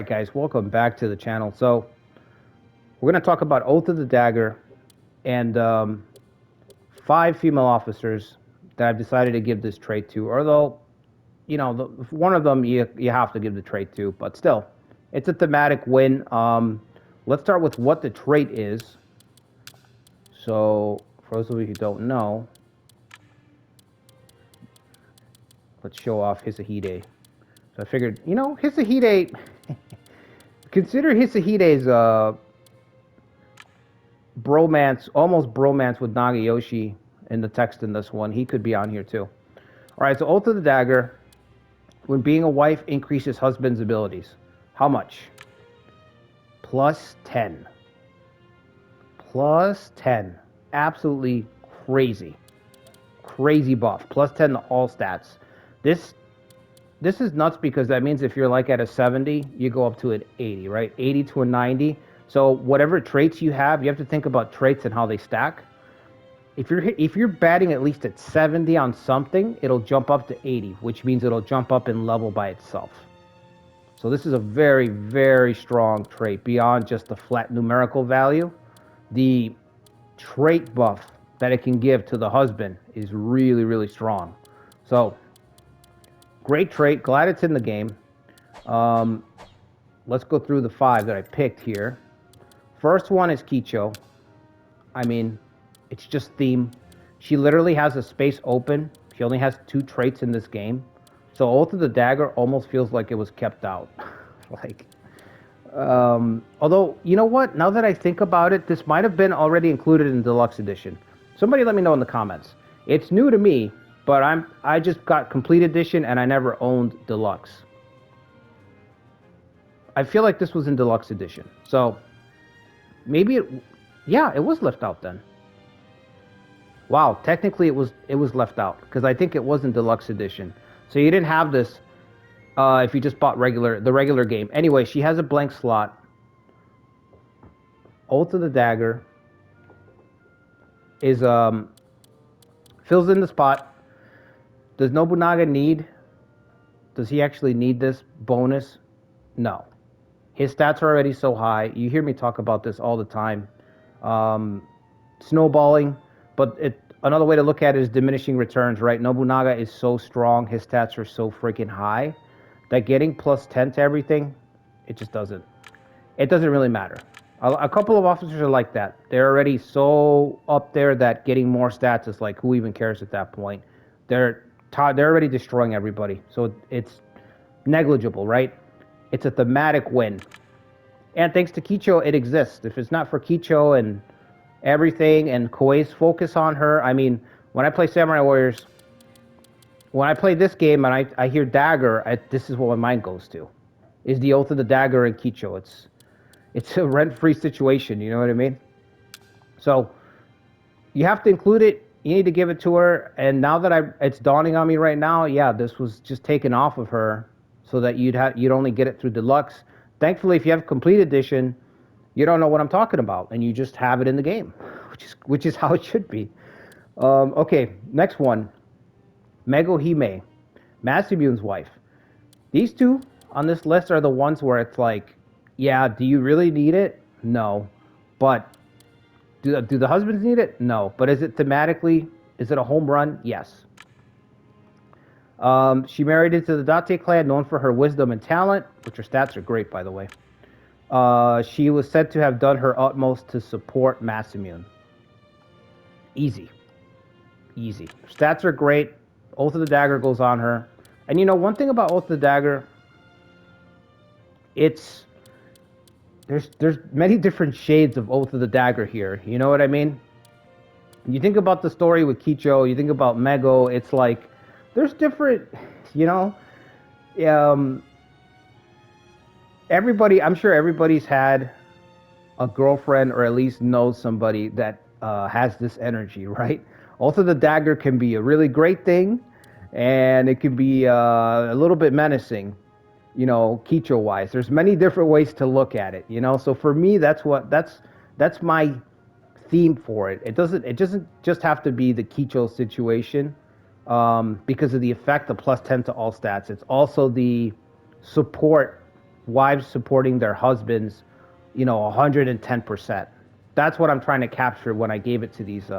guys, welcome back to the channel. So we're going to talk about Oath of the Dagger and 5 female officers that I've decided to give this trait to. Although, you know, one of them you have to give the trait to, but still, it's a thematic win. Let's start with what the trait is. So, for those of you who don't know, let's show off Hisahide. So I figured, you know, Hisahide, consider Hisahide's bromance, almost bromance with Nagayoshi in the text in this one. He could be on here too. All right, so Oath of the Dagger. When being a wife increases husband's abilities. How much? Plus 10. Plus 10. Absolutely crazy. Crazy buff. Plus 10 to all stats. This is nuts because that means if you're like at a 70, you go up to an 80, right? 80 to a 90. So whatever traits you have to think about traits and how they stack. If you're batting at least at 70 on something, it'll jump up to 80, which means it'll jump up in level by itself. So this is a very, very strong trait beyond just the flat numerical value. The trait buff that it can give to the husband is really, really strong. So great trait. Glad it's in the game. Let's go through the 5 that I picked here. First one is Kicho. I mean, it's just theme. She literally has a space open. She only has 2 traits in this game. So Oath of the Dagger almost feels like it was kept out. Like, although, you know what? Now that I think about it, this might have been already included in Deluxe Edition. Somebody let me know in the comments. It's new to me, but I just got Complete Edition and I never owned Deluxe. I feel like this was in Deluxe Edition. So maybe it was left out then. Wow, technically it was left out because I think it was in Deluxe Edition. So you didn't have this if you just bought the regular game. Anyway, she has a blank slot. Oath of the Dagger is fills in the spot. Does Nobunaga does he actually need this bonus? No. His stats are already so high. You hear me talk about this all the time. Snowballing. But another way to look at it is diminishing returns, right? Nobunaga is so strong, his stats are so freaking high, that getting plus 10 to everything, it doesn't really matter. A couple of officers are like that. They're already so up there that getting more stats is like, who even cares at that point? They're already destroying everybody. So it's negligible, right? It's a thematic win. And thanks to Kicho, it exists. If it's not for Kicho and everything and Koei's focus on her. I mean, when I play Samurai Warriors, when I play this game and I hear Dagger, this is what my mind goes to. Is the Oath of the Dagger and Kicho. It's a rent-free situation, you know what I mean? So you have to include it. You need to give it to her. And now that it's dawning on me right now, yeah, this was just taken off of her so that you'd only get it through Deluxe. Thankfully, if you have Complete Edition, you don't know what I'm talking about, and you just have it in the game, which is how it should be. Okay, next one. Mego Hime, Masamune's wife. These 2 on this list are the ones where it's like, yeah, do you really need it? No. But do the husbands need it? No. But is it thematically, is it a home run? Yes. She married into the Date clan, known for her wisdom and talent, which her stats are great, by the way. She was said to have done her utmost to support Masamune. Easy. Easy. Stats are great. Oath of the Dagger goes on her. And you know, one thing about Oath of the Dagger, there's many different shades of Oath of the Dagger here. You know what I mean? You think about the story with Kicho, you think about Mego, it's like, there's different, you know, I'm sure everybody's had a girlfriend or at least knows somebody that has this energy, right? Also, the Dagger can be a really great thing, and it can be a little bit menacing, you know, Kicho-wise. There's many different ways to look at it, you know? So for me, that's my theme for it. It doesn't just have to be the Kicho situation because of the effect of plus 10 to all stats. It's also the support wives supporting their husbands, 110%. That's what I'm trying to capture when I gave it to these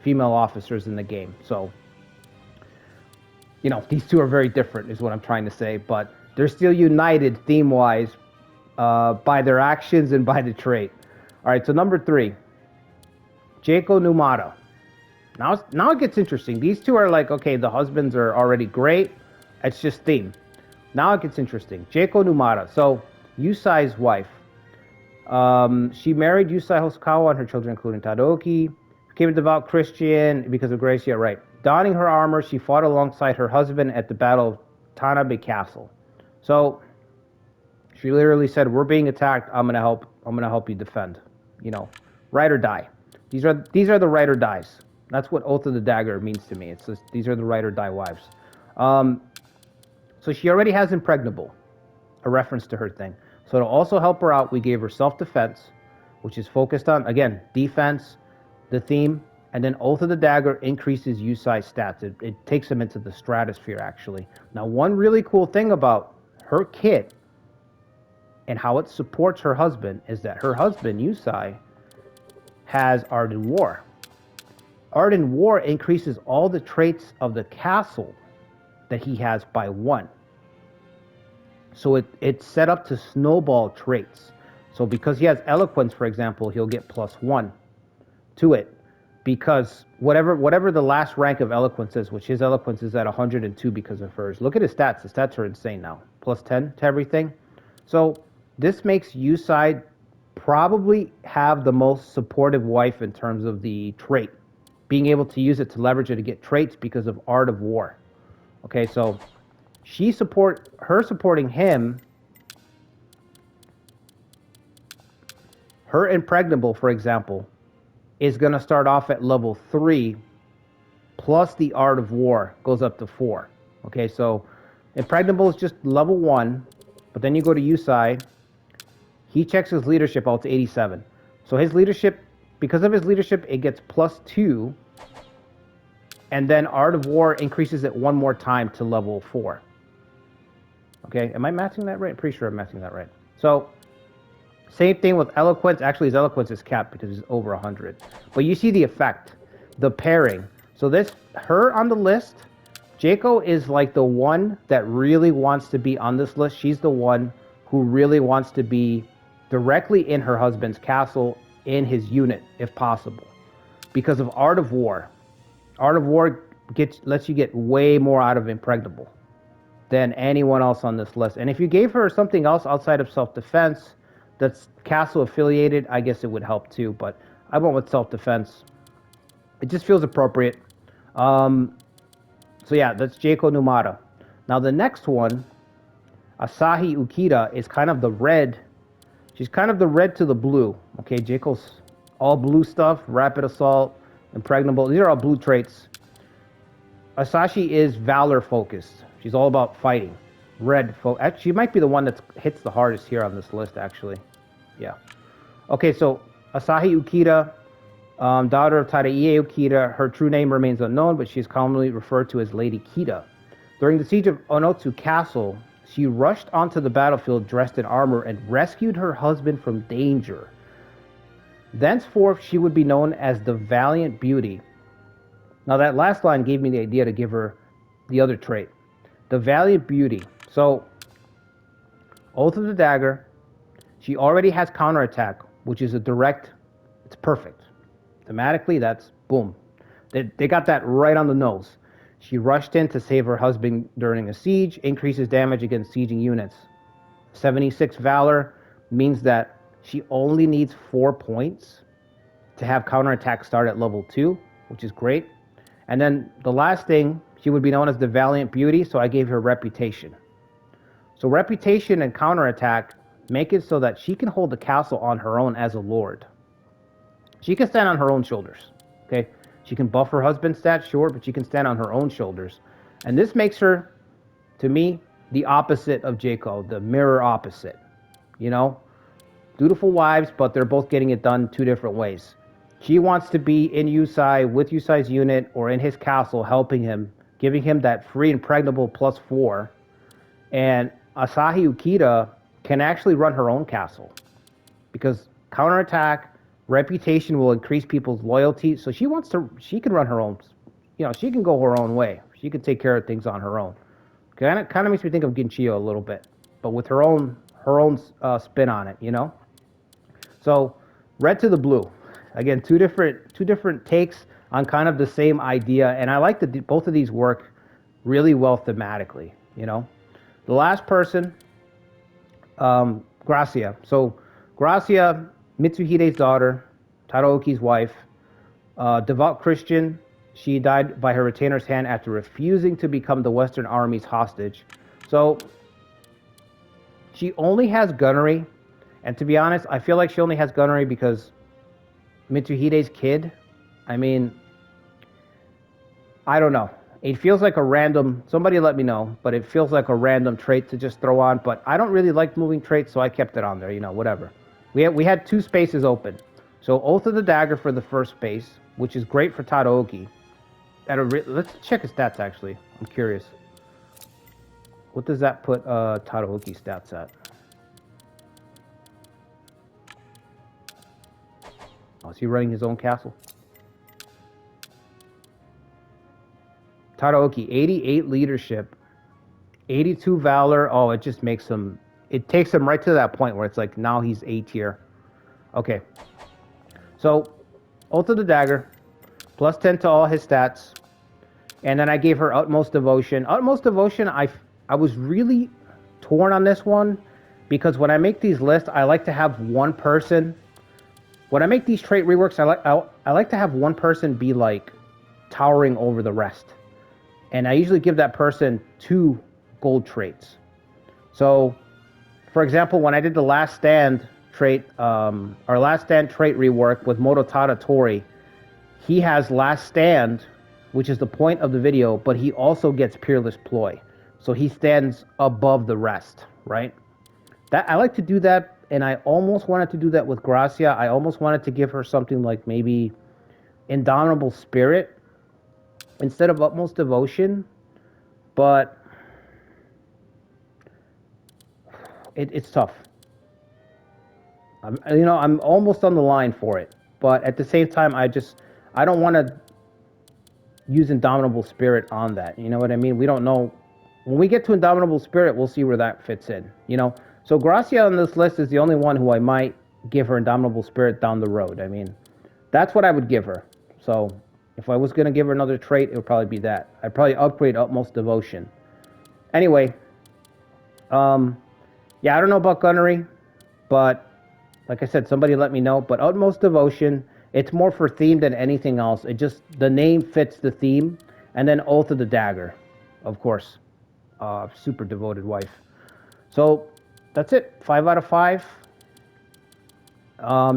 female officers in the game. So, these two are very different, is what I'm trying to say, but they're still united theme-wise by their actions and by the trait. All right, so number 3, Jako Numata. Now it gets interesting. These two are like, okay, the husbands are already great. It's just theme. Now it gets interesting. Jako Numata. So, Yusai's wife. She married Yusai Hosokawa and her children, including Tadaoki. Became a devout Christian because of Gracia, right. Donning her armor, she fought alongside her husband at the Battle of Tanabe Castle. So, she literally said, we're being attacked. I'm gonna help you defend. Ride or die. These are the ride or dies. That's what Oath of the Dagger means to me. It's just, these are the ride or die wives. So she already has impregnable, a reference to her thing. So to also help her out, we gave her self-defense, which is focused on, again, defense, the theme, and then Oath of the Dagger increases Yusai's stats. It takes him into the stratosphere, actually. Now, one really cool thing about her kit and how it supports her husband is that her husband, Yusai, has Art in War. Art in War increases all the traits of the castle that he has by 1. So it's set up to snowball traits. So because he has Eloquence, for example, he'll get +1 to it. Because whatever the last rank of Eloquence is, which his Eloquence is at 102 because of hers. Look at his stats. The stats are insane now. +10 to everything. So this makes Yusai probably have the most supportive wife in terms of the trait. Being able to use it to leverage it to get traits because of Art of War. Okay, so her supporting him, her impregnable, for example, is going to start off at level 3, plus the Art of War goes up to 4. Okay, so impregnable is just level 1, but then you go to Yusai, he checks his leadership out to 87. So his leadership, because of his leadership, it gets +2, and then Art of War increases it 1 more time to level 4. Okay, am I matching that right? I'm pretty sure I'm matching that right. So, same thing with Eloquence. Actually, his Eloquence is capped because it's over 100. But you see the effect, the pairing. So her on the list, Jako is like the one that really wants to be on this list. She's the one who really wants to be directly in her husband's castle, in his unit, if possible. Because of Art of War. Art of War lets you get way more out of impregnable than anyone else on this list. And if you gave her something else outside of self-defense that's castle affiliated, I guess it would help too. But I went with self-defense. It just feels appropriate. So yeah, that's Jako Numata. Now the next one, Asahi Ukita, is kind of the red. She's kind of the red to the blue. Okay, Jako's all blue stuff, rapid assault, impregnable. These are all blue traits. Asahi is valor focused. She's all about fighting. Actually, she might be the one that hits the hardest here on this list, actually. Yeah. Okay, so Asahi Ukita, daughter of Tadaiye Ukita. Her true name remains unknown, but she is commonly referred to as Lady Kita. During the siege of Onotsu Castle, she rushed onto the battlefield dressed in armor and rescued her husband from danger. Thenceforth, she would be known as the Valiant Beauty. Now, that last line gave me the idea to give her the other trait. The Valiant Beauty. So, Oath of the Dagger. She already has counterattack, which is a direct. It's perfect. Thematically, that's boom. They got that right on the nose. She rushed in to save her husband during a siege, increases damage against sieging units. 76 Valor means that she only needs 4 points to have counterattack start at level 2, which is great. And then the last thing, she would be known as the Valiant Beauty, so I gave her Reputation. So Reputation and counterattack make it so that she can hold the castle on her own as a lord. She can stand on her own shoulders, okay? She can buff her husband's stats, sure, but she can stand on her own shoulders. And this makes her, to me, the opposite of Jako, the mirror opposite. Dutiful wives, but they're both getting it done 2 different ways. She wants to be in Yusai, with Yusai's unit, or in his castle, helping him, giving him that free impregnable +4. And Asahi Ukita can actually run her own castle. Because counterattack, reputation will increase people's loyalty. So she can run her own, she can go her own way. She can take care of things on her own. Kind of makes me think of Ginchio a little bit, but with her own spin on it. So red to the blue. Again, two different takes on kind of the same idea, and I like that both of these work really well thematically. The last person, Gracia. So Gracia, Mitsuhide's daughter, Tadaoki's wife, devout Christian. She died by her retainer's hand after refusing to become the Western Army's hostage. So she only has gunnery, and to be honest, I feel like she only has gunnery because Mitsuhide's kid. I mean, I don't know. It feels like a random, somebody let me know, but it feels like a random trait to just throw on, but I don't really like moving traits, so I kept it on there, whatever. We had 2 spaces open. So Oath of the Dagger for the first space, which is great for Tadaoki. Let's check his stats, actually. I'm curious. What does that put Tadaoki stats at? Oh, is he running his own castle? Tadaoki, 88 leadership, 82 valor. Oh, it just makes him... It takes him right to that point where it's like, now he's A tier. Okay. So, Oath of the Dagger, plus 10 to all his stats. And then I gave her Utmost Devotion. Utmost Devotion, I was really torn on this one, because when I make these lists, I like to have one person... When I make these trait reworks, I like to have one person be like towering over the rest. And I usually give that person 2 gold traits. So, for example, when I did the Last Stand trait, our Last Stand trait rework with Mototada Tori, he has Last Stand, which is the point of the video, but he also gets Peerless Ploy. So he stands above the rest, right? I like to do that, and I almost wanted to do that with Gracia. I almost wanted to give her something like maybe Indomitable Spirit instead of Utmost Devotion, but it's tough. I'm almost on the line for it, but at the same time, I don't want to use Indomitable Spirit on that. You know what I mean? We don't know. When we get to Indomitable Spirit, we'll see where that fits in. So Gracia on this list is the only one who I might give her Indomitable Spirit down the road. I mean, that's what I would give her. So if I was going to give her another trait, it would probably be that. I'd probably upgrade Utmost Devotion. Anyway, yeah, I don't know about gunnery, but like I said, somebody let me know. But Utmost Devotion, it's more for theme than anything else. The name fits the theme. And then Oath of the Dagger, of course. Super devoted wife. So that's it. 5 out of 5.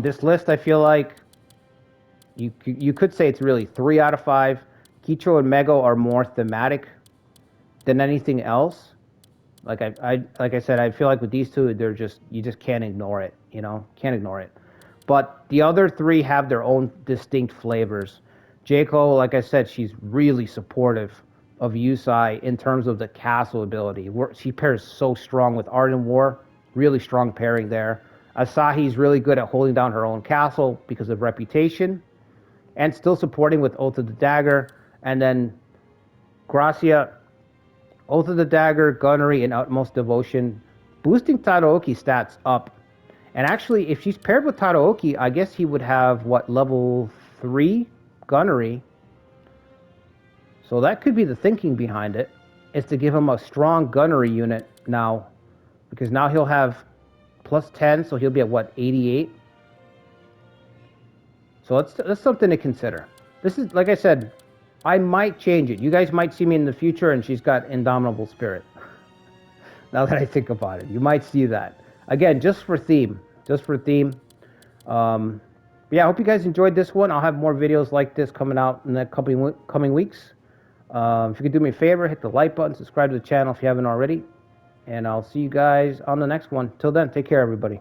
This list, I feel like you could say it's really 3 out of 5. Kicho and Mego are more thematic than anything else. Like I said, I feel like with these two, you just can't ignore it. Can't ignore it. But the other 3 have their own distinct flavors. Jako, like I said, she's really supportive of Yusai in terms of the castle ability. She pairs so strong with Art and War. Really strong pairing there. Asahi's really good at holding down her own castle because of reputation, and still supporting with Oath of the Dagger. And then Gracia, Oath of the Dagger, Gunnery, and Utmost Devotion, boosting Tadaoki's stats up. And actually, if she's paired with Tadaoki, I guess he would have, level 3 Gunnery. So that could be the thinking behind it, is to give him a strong Gunnery unit now. Because now he'll have plus 10, so he'll be at, 88? So that's something to consider. This is, like I said, I might change it. You guys might see me in the future and she's got Indomitable Spirit. Now that I think about it. You might see that. Again, just for theme. Just for theme. Yeah, I hope you guys enjoyed this one. I'll have more videos like this coming out in the coming weeks. If you could do me a favor, hit the like button, subscribe to the channel if you haven't already. And I'll see you guys on the next one. Till then, take care, everybody.